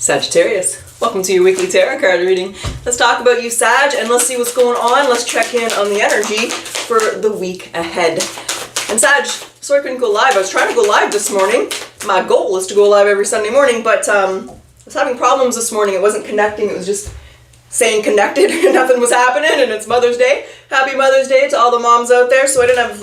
Sagittarius, welcome to your weekly tarot card reading. Let's talk about you, Sag, and let's see what's going on. Let's check in on the energy for the week ahead. And Sag, sorry I couldn't go live. I was trying to go live this morning. My goal is to go live every Sunday morning, but I was having problems this morning. It wasn't connecting. It was just saying connected and nothing was happening, and it's Mother's Day. Happy Mother's Day to all the moms out there. So I didn't have,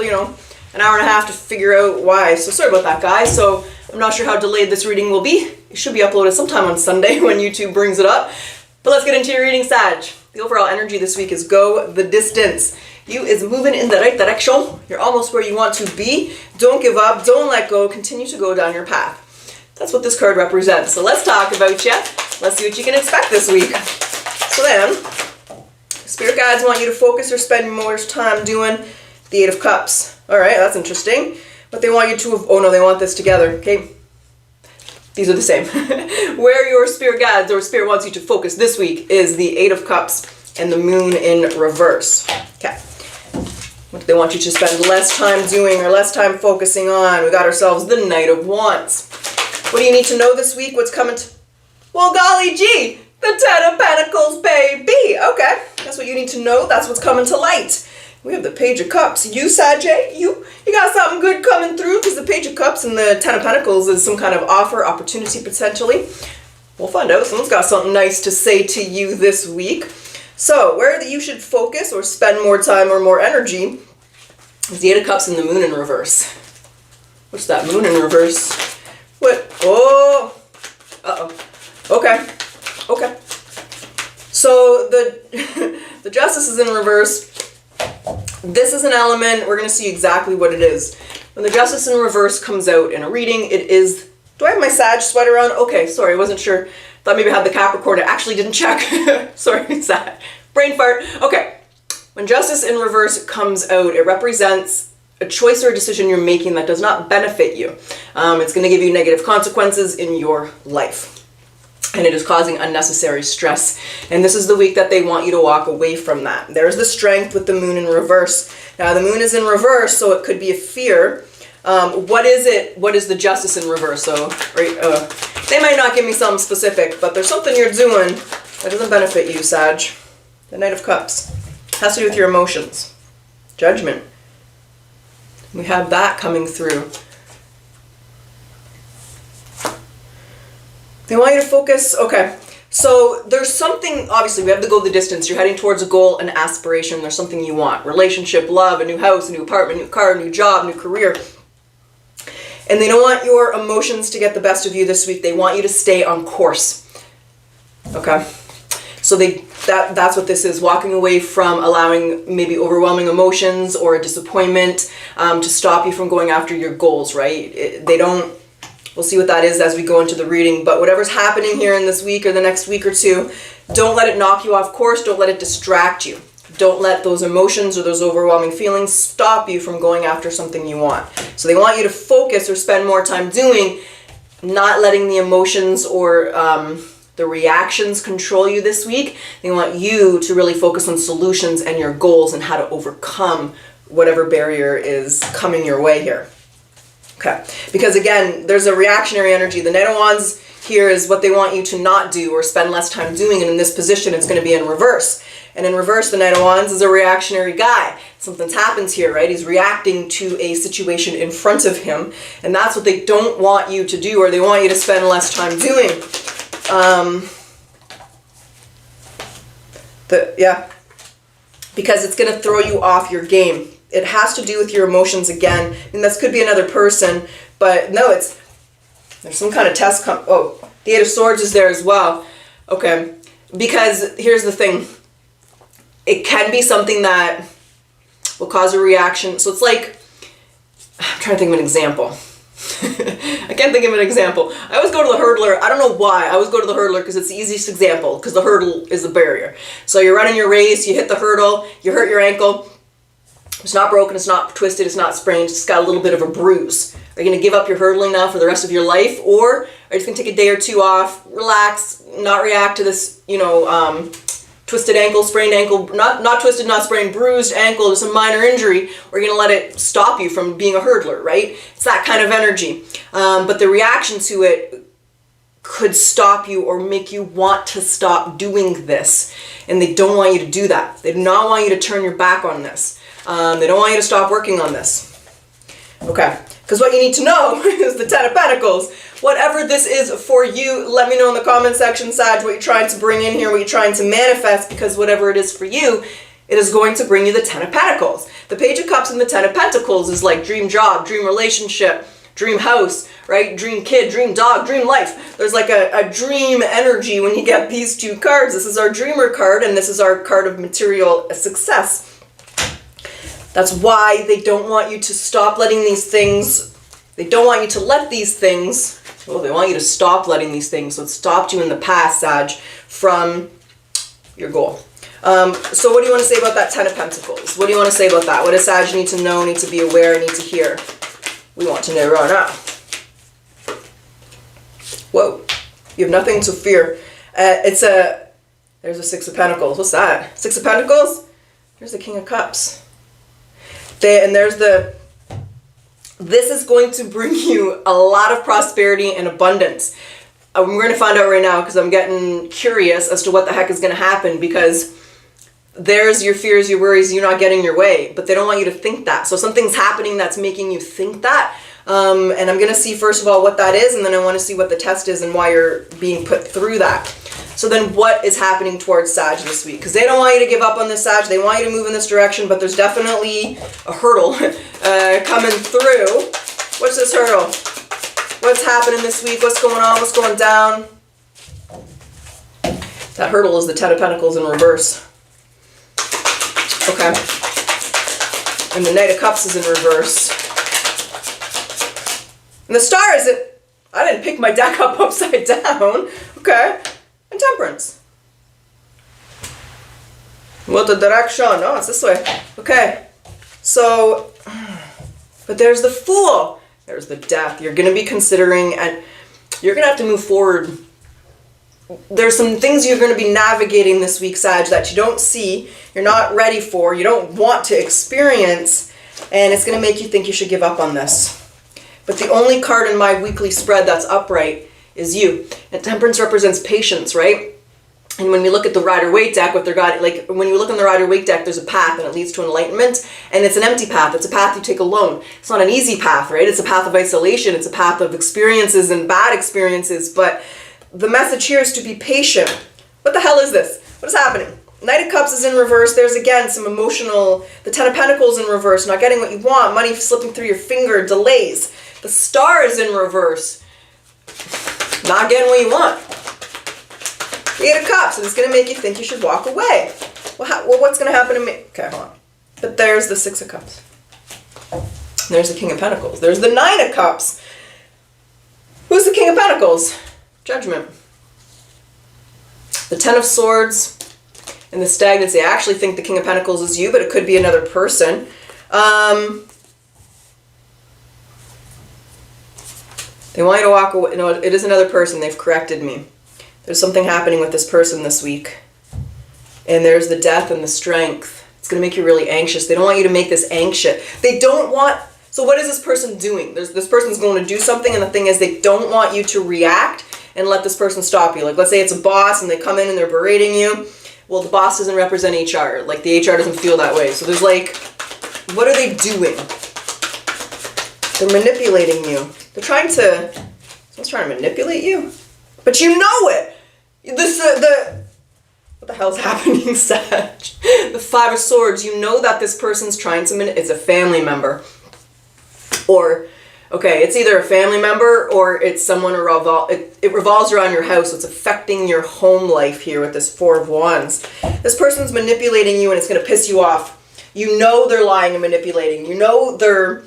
an hour and a half to figure out why. So sorry about that, guys. So I'm not sure how delayed this reading will be. It should be uploaded sometime on Sunday when YouTube brings it up. But let's get into your reading, Sag. The overall energy this week is go the distance. You is moving in the right direction. You're almost where you want to be. Don't give up. Don't let go. Continue to go down your path. That's what this card represents. So let's talk about you. Let's see what you can expect this week. So then, Spirit Guides want you to focus or spend more time doing the Eight of Cups. All right, that's interesting. But they want you to, oh no, they want this together, okay? These are the same. Where your Spirit Guides or Spirit wants you to focus this week is the Eight of Cups and the Moon in reverse. Okay. What do they want you to spend less time doing or less time focusing on? We got ourselves the Knight of Wands. What do you need to know this week? What's coming to... Well, golly gee, the Ten of Pentacles, baby. Okay, that's what you need to know. That's what's coming to light. We have the Page of Cups. You, Sag, you got something good coming through, because the Page of Cups and the Ten of Pentacles is some kind of offer, opportunity, potentially. We'll find out. Someone's got something nice to say to you this week. So, where you should focus or spend more time or more energy is the Eight of Cups and the Moon in reverse. What's that Moon in reverse? What? Oh. Uh-oh. Okay. Okay. So, the Justice is in reverse. This is an element, we're going to see exactly what it is. When the Justice in reverse comes out in a reading, it is... Do I have my Sag sweater on? Okay, sorry, I wasn't sure. Thought maybe I had the Capricorn. I actually didn't check. Sorry, Sag. Brain fart. Okay. When Justice in reverse comes out, it represents a choice or a decision you're making that does not benefit you. It's going to give you negative consequences in your life. And it is causing unnecessary stress. And this is the week that they want you to walk away from that. There's the Strength with the Moon in reverse. Now, the Moon is in reverse, so it could be a fear. What is it? What is the Justice in reverse? So, they might not give me something specific, but there's something you're doing that doesn't benefit you, Sag. The Knight of Cups. Has to do with your emotions. Judgment. We have that coming through. They want you to focus, okay, so there's something, obviously we have to go the distance. You're heading towards a goal, an aspiration, there's something you want. Relationship, love, a new house, a new apartment, new car, new job, new career. And they don't want your emotions to get the best of you this week. They want you to stay on course, okay? So that's what this is, walking away from allowing maybe overwhelming emotions or a disappointment to stop you from going after your goals, right? They don't... We'll see what that is as we go into the reading. But whatever's happening here in this week or the next week or two, don't let it knock you off course. Don't let it distract you. Don't let those emotions or those overwhelming feelings stop you from going after something you want. So they want you to focus or spend more time doing, not letting the emotions or the reactions control you this week. They want you to really focus on solutions and your goals and how to overcome whatever barrier is coming your way here. Okay, because again, there's a reactionary energy. The Knight of Wands here is what they want you to not do or spend less time doing, and in this position it's going to be in reverse. And in reverse, the Knight of Wands is a reactionary guy. Something's happened here, right? He's reacting to a situation in front of him, and that's what they don't want you to do, or they want you to spend less time doing. Because it's going to throw you off your game. It has to do with your emotions again. I mean, this could be another person, but no, there's some kind of test. The Eight of Swords is there as well. Okay, because here's the thing. It can be something that will cause a reaction. So it's like, I'm trying to think of an example. I can't think of an example. I always go to the hurdler. I don't know why. I always go to the hurdler because it's the easiest example, because the hurdle is the barrier. So you're running your race, you hit the hurdle, you hurt your ankle. It's not broken, it's not twisted, it's not sprained, it's got a little bit of a bruise. Are you going to give up your hurdling now for the rest of your life? Or are you just going to take a day or two off, relax, not react to this, twisted ankle, sprained ankle, not twisted, not sprained, bruised ankle, just a minor injury, or you're going to let it stop you from being a hurdler, right? It's that kind of energy. But the reaction to it could stop you or make you want to stop doing this. And they don't want you to do that. They do not want you to turn your back on this. They don't want you to stop working on this. Okay, because what you need to know is the Ten of Pentacles. Whatever this is for you, let me know in the comment section, Sag, what you're trying to bring in here, what you're trying to manifest, because whatever it is for you, it is going to bring you the Ten of Pentacles. The Page of Cups and the Ten of Pentacles is like dream job, dream relationship, dream house, right? Dream kid, dream dog, dream life. There's like a dream energy when you get these two cards. This is our dreamer card, and this is our card of material success. That's why they don't want you to stop letting these things, they don't want you to let these things, well, they want you to stop letting these things. So it stopped you in the past, Sag, from your goal. So what do you want to say about that Ten of Pentacles? What do you want to say about that? What does Sag need to know, need to be aware, need to hear? We want to know right now. Whoa. You have nothing to fear. There's a Six of Pentacles. What's that? Six of Pentacles? There's the King of Cups. And there's this is going to bring you a lot of prosperity and abundance. We're going to find out right now because I'm getting curious as to what the heck is going to happen, because there's your fears, your worries, you're not getting your way, but they don't want you to think that. So something's happening that's making you think that. And I'm going to see first of all what that is, and then I want to see what the test is and why you're being put through that. So then what is happening towards Sag this week? Because they don't want you to give up on this, Sag. They want you to move in this direction, but there's definitely a hurdle coming through. What's this hurdle? What's happening this week? What's going on? What's going down? That hurdle is the Ten of Pentacles in reverse. Okay. And the Knight of Cups is in reverse. And the Star is it. I didn't pick my deck up upside down. Okay. And Temperance. What the direction? No, it's this way. Okay. So, but there's the Fool. There's the Death. You're going to be considering, and you're going to have to move forward. There's some things you're going to be navigating this week, Sag, that you don't see, you're not ready for, you don't want to experience, and it's going to make you think you should give up on this. But the only card in my weekly spread that's upright is you. And Temperance represents patience, right? And when we look at the Rider-Waite deck, what they're got, like when you look on the Rider-Waite deck, there's a path and it leads to enlightenment, and it's an empty path. It's a path you take alone. It's not an easy path, right? It's a path of isolation. It's a path of experiences and bad experiences, but the message here is to be patient. What the hell is this? What is happening? Knight of Cups is in reverse. There's again some emotional, the Ten of Pentacles in reverse, not getting what you want, money slipping through your finger, delays. The Star is in reverse. Not getting what you want. The Eight of Cups, and it's going to make you think you should walk away. Well, what's going to happen to me? Okay, hold on. But there's the Six of Cups. There's the King of Pentacles. There's the Nine of Cups. Who's the King of Pentacles? Judgment. The Ten of Swords and the Stagnancy. I actually think the King of Pentacles is you, but it could be another person. They want you to walk away. No, it is another person. They've corrected me. There's something happening with this person this week. And there's the Death and the Strength. It's going to make you really anxious. They don't want you to make this anxious. They don't want... So what is this person doing? This person's going to do something, and the thing is they don't want you to react and let this person stop you. Like, let's say it's a boss and they come in and they're berating you. Well, the boss doesn't represent HR. Like, the HR doesn't feel that way. So there's like, what are they doing? They're manipulating you. They're trying to, someone's trying to manipulate you? But you know it! What the hell's happening, Sag? The Five of Swords, you know that this person's trying to it's a family member. Or, okay, it's either a family member or it's someone it revolves around your house. So it's affecting your home life here with this Four of Wands. This person's manipulating you and it's going to piss you off. You know they're lying and manipulating. You know they're...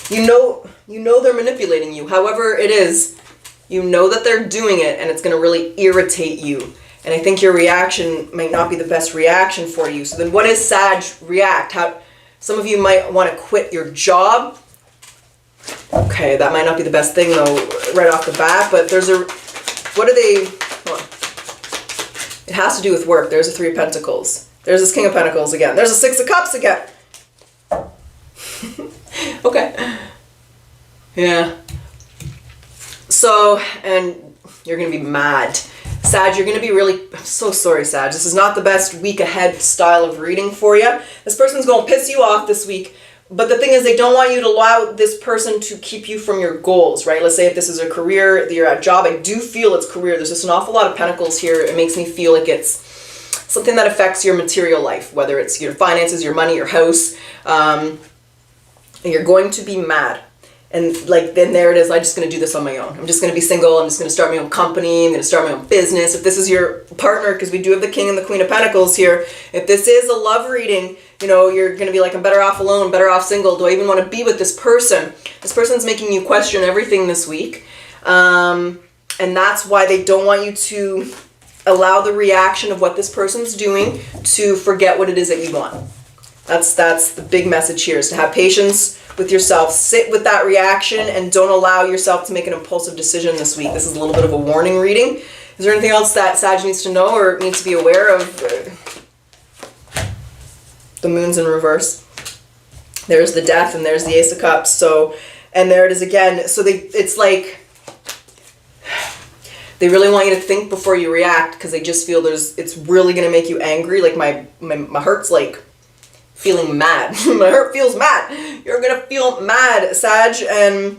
You know they're manipulating you. However it is, you know that they're doing it and it's going to really irritate you. And I think your reaction might not be the best reaction for you. So then what is Sag react? Some of you might want to quit your job. Okay, that might not be the best thing though, right off the bat, but there's what are they, hold on. It has to do with work. There's a Three of Pentacles. There's this King of Pentacles again. There's a Six of Cups again. Okay. Yeah. So, and you're going to be mad. Sag, you're going to be really, I'm so sorry, Sag. This is not the best week ahead style of reading for you. This person's going to piss you off this week. But the thing is, they don't want you to allow this person to keep you from your goals, right? Let's say if this is a career, you're at job. I do feel it's career. There's just an awful lot of pentacles here. It makes me feel like it's something that affects your material life, whether it's your finances, your money, your house. You're going to be mad. And like, then there it is, I'm just going to do this on my own. I'm just going to be single. I'm just going to start my own company. I'm going to start my own business. If this is your partner, because we do have the King and the Queen of Pentacles here, if this is a love reading, you know, you're going to be like, I'm better off alone, better off single. Do I even want to be with this person? This person's making you question everything this week. And that's why they don't want you to allow the reaction of what this person's doing to forget what it is that you want. That's the big message here, is to have patience with yourself. Sit with that reaction and don't allow yourself to make an impulsive decision this week. This is a little bit of a warning reading. Is there anything else that Sag needs to know or needs to be aware of? The moon's in reverse. There's the Death and there's the Ace of Cups. So, and there it is again. So it's like they really want you to think before you react, because they just feel it's really going to make you angry. Like my heart's like feeling mad. My heart feels mad. You're going to feel mad, Sag. And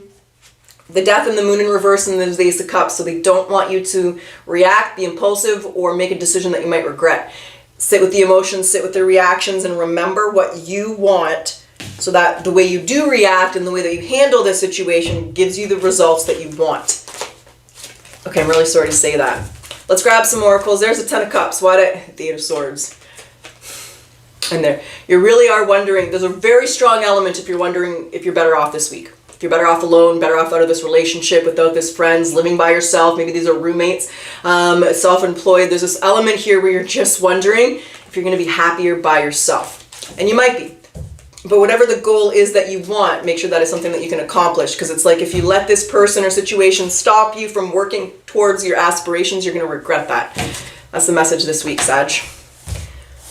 the Death and the Moon in reverse and there's the Ace of Cups. So they don't want you to react, be impulsive, or make a decision that you might regret. Sit with the emotions, sit with the reactions, and remember what you want, so that the way you do react and the way that you handle this situation gives you the results that you want. Okay, I'm really sorry to say that. Let's grab some oracles. There's a Ten of Cups. The Eight of Swords. And there, you really are wondering, there's a very strong element if you're wondering if you're better off this week. If you're better off alone, better off out of this relationship, without this friends, living by yourself, maybe these are roommates, self-employed. There's this element here where you're just wondering if you're going to be happier by yourself. And you might be. But whatever the goal is that you want, make sure that is something that you can accomplish. Because it's like, if you let this person or situation stop you from working towards your aspirations, you're going to regret that. That's the message this week, Sag.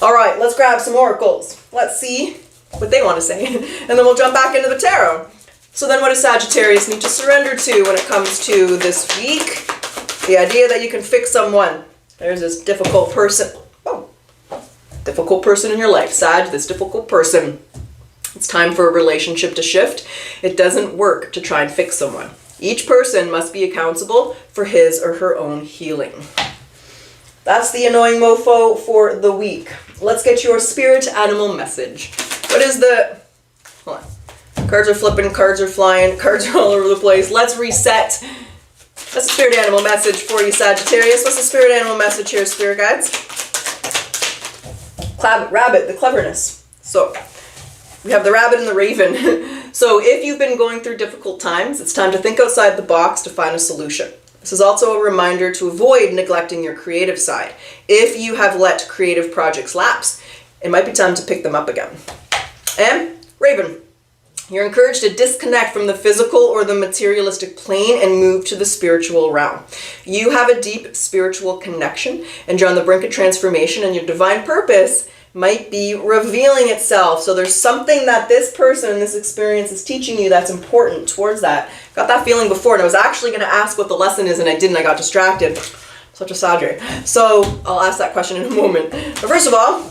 All right, let's grab some oracles. Let's see what they want to say. And then we'll jump back into the tarot. So then what does Sagittarius need to surrender to when it comes to this week? The idea that you can fix someone. There's this difficult person. Oh, difficult person in your life, Sag, this difficult person. It's time for a relationship to shift. It doesn't work to try and fix someone. Each person must be accountable for his or her own healing. That's the annoying mofo for the week. Let's get your spirit animal message. What is the... Hold on. Cards are flipping, cards are flying, cards are all over the place. Let's reset. That's the spirit animal message for you, Sagittarius. What's the spirit animal message here, spirit guides? Rabbit, the cleverness. So, we have the rabbit and the raven. So if you've been going through difficult times, it's time to think outside the box to find a solution. This is also a reminder to avoid neglecting your creative side. If you have let creative projects lapse, it might be time to pick them up again. And Raven, you're encouraged to disconnect from the physical or the materialistic plane and move to the spiritual realm. You have a deep spiritual connection and you're on the brink of transformation, and your divine purpose might be revealing itself. So there's something that this person, this experience is teaching you that's important towards that. Got that feeling before, and I was actually going to ask what the lesson is, and I didn't. I got distracted. Such a Sadre. So I'll ask that question in a moment. But first of all,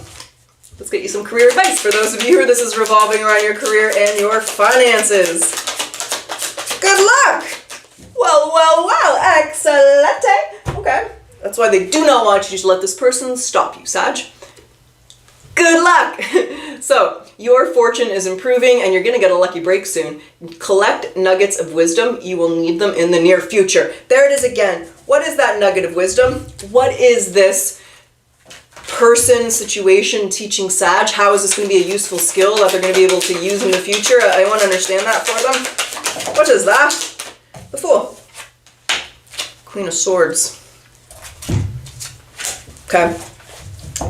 let's get you some career advice for those of you who this is revolving around your career and your finances. Good luck! Well, well, well. Excellente. Okay. That's why they do not want you to let this person stop you, Sag. Good luck! So, your fortune is improving and you're going to get a lucky break soon. Collect nuggets of wisdom. You will need them in the near future. There it is again. What is that nugget of wisdom? What is this person, situation teaching Sag? How is this going to be a useful skill that they're going to be able to use in the future? I want to understand that for them. What is that? The Fool. Queen of Swords. Okay.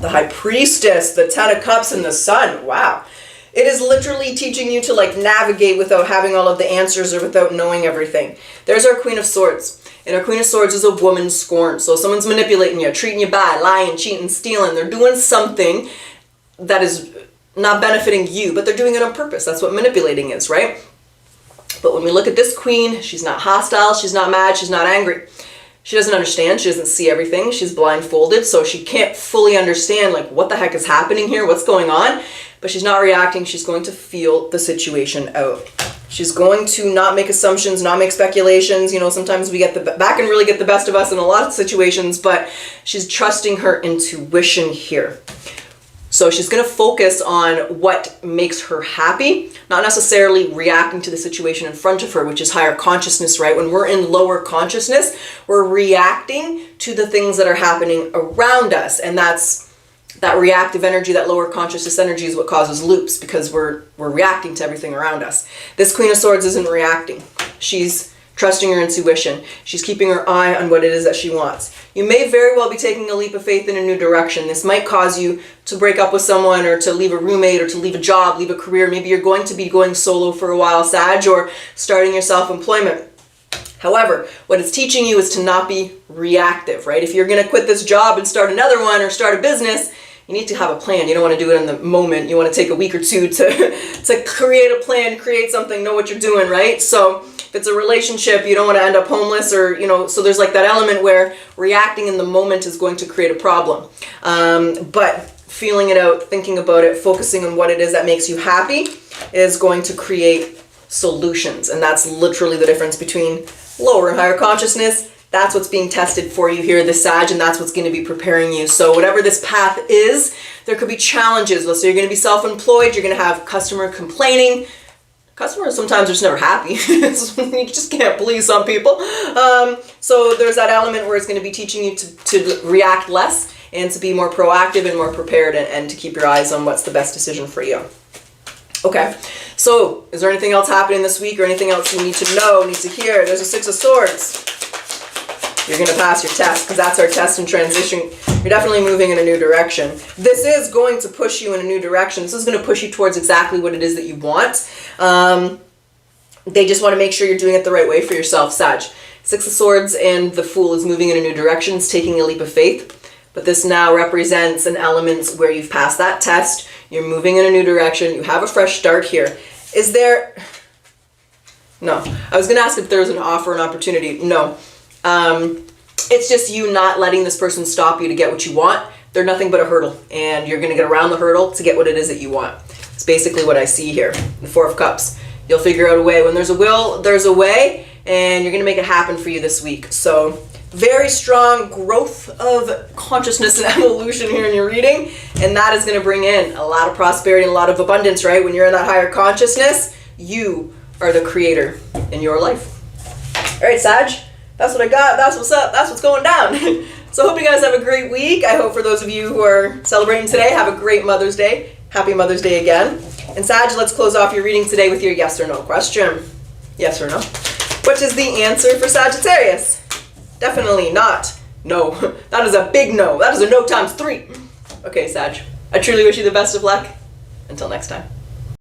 The High Priestess, the Ten of Cups, and the Sun. Wow. It is literally teaching you to navigate without having all of the answers or without knowing everything. There's our Queen of Swords. And our Queen of Swords is a woman scorned. So someone's manipulating you, treating you bad, lying, cheating, stealing. They're doing something that is not benefiting you, but they're doing it on purpose. That's what manipulating is, right? But when we look at this queen, she's not hostile, she's not mad, she's not angry. She doesn't understand, she doesn't see everything, she's blindfolded, so she can't fully understand like what the heck is happening here, what's going on, but she's not reacting, she's going to feel the situation out. She's going to not make assumptions, not make speculations. You know, sometimes we get that can really get the best of us in a lot of situations, but she's trusting her intuition here. So she's going to focus on what makes her happy, not necessarily reacting to the situation in front of her, which is higher consciousness, right? When we're in lower consciousness, we're reacting to the things that are happening around us. And that reactive energy, that lower consciousness energy is what causes loops, because we're reacting to everything around us. This Queen of Swords isn't reacting. She's trusting her intuition. She's keeping her eye on what it is that she wants. You may very well be taking a leap of faith in a new direction. This might cause you to break up with someone, or to leave a roommate, or to leave a job, leave a career. Maybe you're going to be going solo for a while, Sag, or starting your self-employment. However, what it's teaching you is to not be reactive, right? If you're going to quit this job and start another one or start a business, you need to have a plan. You don't want to do it in the moment. You want to take a week or two to create a plan, create something, know what you're doing, right? So if it's a relationship, you don't want to end up homeless, or, you know, so there's like that element where reacting in the moment is going to create a problem. But feeling it out, thinking about it, focusing on what it is that makes you happy is going to create solutions. And that's literally the difference between lower and higher consciousness. That's what's being tested for you here, this Sag, and that's what's going to be preparing you. So whatever this path is, there could be challenges. So you're going to be self-employed, you're going to have customer complaining. Customers sometimes are just never happy. You just can't please some people. So there's that element where it's going to be teaching you to react less and to be more proactive and more prepared, and to keep your eyes on what's the best decision for you. Okay, so is there anything else happening this week, or anything else you need to know, need to hear? There's a Six of Swords. You're going to pass your test, because that's our test and transition. You're definitely moving in a new direction. This is going to push you in a new direction. This is going to push you towards exactly what it is that you want. They just want to make sure you're doing it the right way for yourself, Sag. Six of Swords and the Fool is moving in a new direction. It's taking a leap of faith. But this now represents an element where you've passed that test. You're moving in a new direction. You have a fresh start here. Is there... No. I was going to ask if there was an offer, an opportunity. No. It's just you not letting this person stop you to get what you want. They're nothing but a hurdle, and you're going to get around the hurdle to get what it is that you want. It's basically what I see here. The Four of Cups. You'll figure out a way. When there's a will, there's a way, and you're going to make it happen for you this week. So very strong growth of consciousness and evolution here in your reading, and that is going to bring in a lot of prosperity and a lot of abundance, right? When you're in that higher consciousness, you are the creator in your life. All right, Sag. That's what I got. That's what's up. That's what's going down. So I hope you guys have a great week. I hope for those of you who are celebrating today, have a great Mother's Day. Happy Mother's Day again. And Sag, let's close off your reading today with your yes or no question. Yes or no? What is the answer for Sagittarius? Definitely not. No. That is a big no. That is a no times 3. Okay, Sag. I truly wish you the best of luck. Until next time.